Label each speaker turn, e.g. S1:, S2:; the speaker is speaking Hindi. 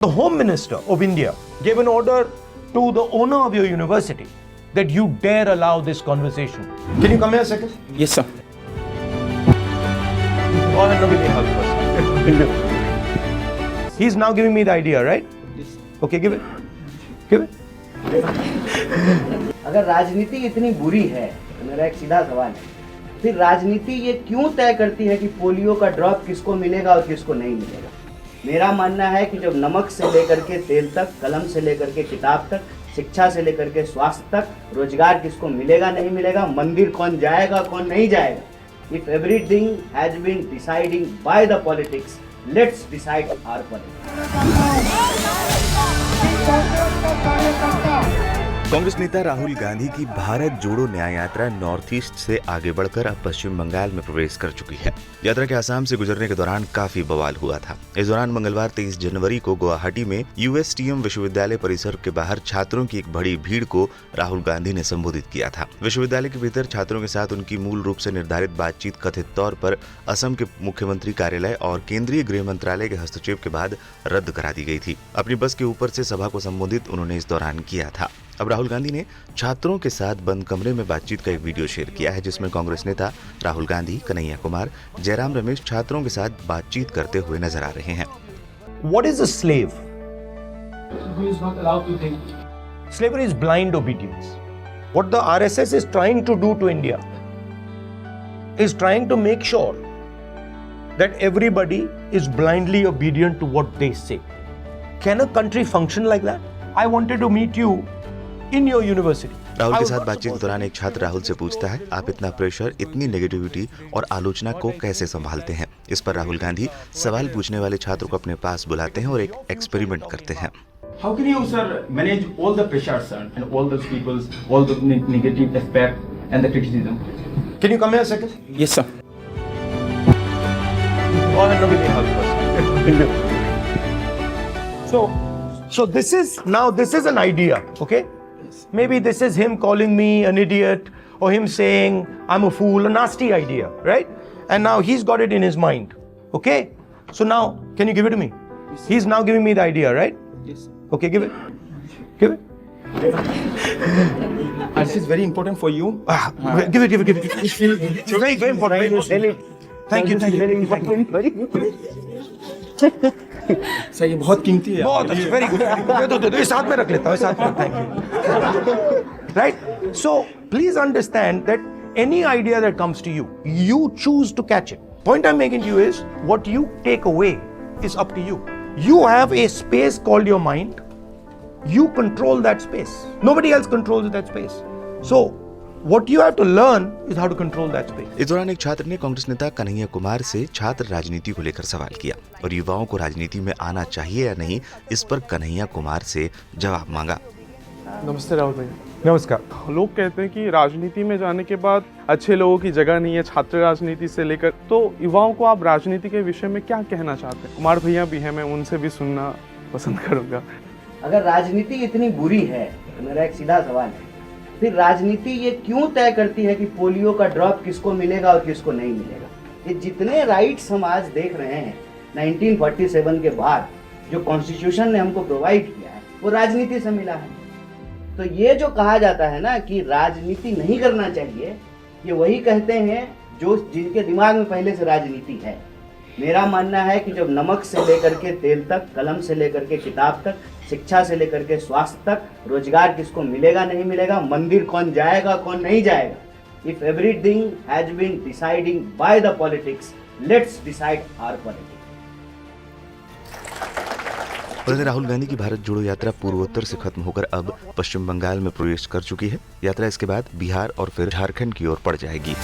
S1: The Home Minister of India gave an order to the owner of your university that you dare allow this conversation. Can you come here a second?
S2: Yes, sir.
S1: Oh, no, give me a hug first. He's now giving me the idea, right?
S2: Yes.
S1: Okay, give it. Give it.
S3: अगर राजनीति इतनी बुरी है तो मेरा एक सीधा सवाल है, फिर राजनीति ये क्यों तय करती है कि पोलियो का ड्रॉप किसको मिलेगा और किसको नहीं मिलेगा? मेरा मानना है कि जब नमक से लेकर के तेल तक, कलम से लेकर के किताब तक, शिक्षा से लेकर के स्वास्थ्य तक, रोजगार किसको मिलेगा नहीं मिलेगा, मंदिर कौन जाएगा कौन नहीं जाएगा, if everything has been deciding by the politics, let's decide our politics.
S4: Congress नेता राहुल गांधी की भारत जोड़ो न्याय यात्रा नॉर्थ ईस्ट से आगे बढ़कर अब पश्चिम बंगाल में प्रवेश कर चुकी है। यात्रा के आसाम से गुजरने के दौरान काफी बवाल हुआ था। इस दौरान मंगलवार 23 जनवरी को गुवाहाटी में यूएसटीएम विश्वविद्यालय परिसर के बाहर छात्रों की एक बड़ी भीड़ को राहुल गांधी ने संबोधित किया था। विश्वविद्यालय के भीतर छात्रों के साथ उनकी मूल रूप से निर्धारित बातचीत कथित तौर पर असम के मुख्यमंत्री कार्यालय और केंद्रीय गृह मंत्रालय के हस्तक्षेप के बाद रद्द करा दी गई थी। अपनी बस के ऊपर से सभा को संबोधित उन्होंने इस दौरान किया था। अब राहुल गांधी ने छात्रों के साथ बंद कमरे में बातचीत का एक वीडियो शेयर किया है, जिसमें कांग्रेस नेता राहुल गांधी, कन्हैया कुमार, जयराम रमेश छात्रों के साथ बातचीत करते हुए नजर आ रहे हैं।
S1: What is a slave?
S2: Who is not allowed to think?
S1: Slavery is blind obedience. What the RSS is trying to do to India is trying to make sure that everybody is blindly obedient to what they say. Can a country function like that? I wanted to meet you in your university.
S4: Rahul के साथ बातचीत के दौरान एक छात्र राहुल से पूछता है, आप इतना प्रेशर, इतनी नेगेटिविटी और आलोचना को कैसे संभालते हैं? इस पर राहुल गांधी सवाल पूछने वाले छात्र को अपने पास बुलाते हैं और एक एक्सपेरिमेंट करते हैं।
S2: How can you, sir, manage all the pressure, sir, and all those people's, all the negative aspect and the criticism?
S1: Can you come here a second?
S2: Yes, sir.
S1: Oh, no, give me a hug first. So this is an idea, okay? Maybe this is him calling me an idiot or him saying I'm a fool, a nasty idea, right? And now he's got it in his mind, okay? So now, can you give it to me? He's now giving me the idea, right?
S2: Yes.
S1: Okay, give it. Give it.
S2: This is very important for you.
S1: Give it. It's very, very important. Thank you.
S2: Sir ये बहुत कीमती है।
S1: बहुत अच्छी, वेरी गुड। दो साथ में रख लेता हूँ, साथ में। Thank you. Right, so please understand that any idea that comes to you choose to catch it. Point I am making to you is what you take away is up to you. You have a space called your mind, you control that space, nobody else controls that space, so what you have to learn is how to control that space.
S4: इस दौरान एक छात्र ने कांग्रेस नेता कन्हैया कुमार से छात्र राजनीति को लेकर सवाल किया और युवाओं को राजनीति में आना चाहिए या नहीं, इस पर कन्हैया कुमार से जवाब मांगा।
S5: नमस्ते राहुल भैया।
S1: नमस्कार।
S5: लोग कहते हैं कि राजनीति में जाने के बाद अच्छे लोगों की जगह नहीं है, छात्र राजनीति से लेकर, तो युवाओं को आप राजनीति के विषय में क्या कहना चाहते हैं? कुमार भैया भी हैं, मैं उनसे भी सुनना पसंद करूंगा।
S3: अगर राजनीति इतनी बुरी है तो मेरा एक सीधा सवाल है, फिर राजनीति ये क्यों तय करती है कि पोलियो का ड्रॉप किसको मिलेगा और किसको नहीं मिलेगा? ये जितने राइट्स हम आज देख रहे हैं 1947 के बाद जो कॉन्स्टिट्यूशन ने हमको प्रोवाइड किया है वो राजनीति से मिला है। तो ये जो कहा जाता है ना कि राजनीति नहीं करना चाहिए, ये वही कहते हैं जो जिनके दिमाग में पहले से राजनीति है। मेरा मानना है कि जब नमक से लेकर के तेल तक, कलम से लेकर के किताब तक, शिक्षा से लेकर के स्वास्थ्य तक, रोजगार किसको मिलेगा नहीं मिलेगा, मंदिर कौन जाएगा कौन नहीं जाएगा, if everything has been deciding by the politics, let's decide our politics.
S4: Rahul Gandhi की भारत जोड़ो यात्रा पूर्वोत्तर से खत्म होकर अब पश्चिम बंगाल में प्रवेश कर चुकी है। यात्रा इसके बाद बिहार और फिर झारखंड की ओर पड़ जाएगी।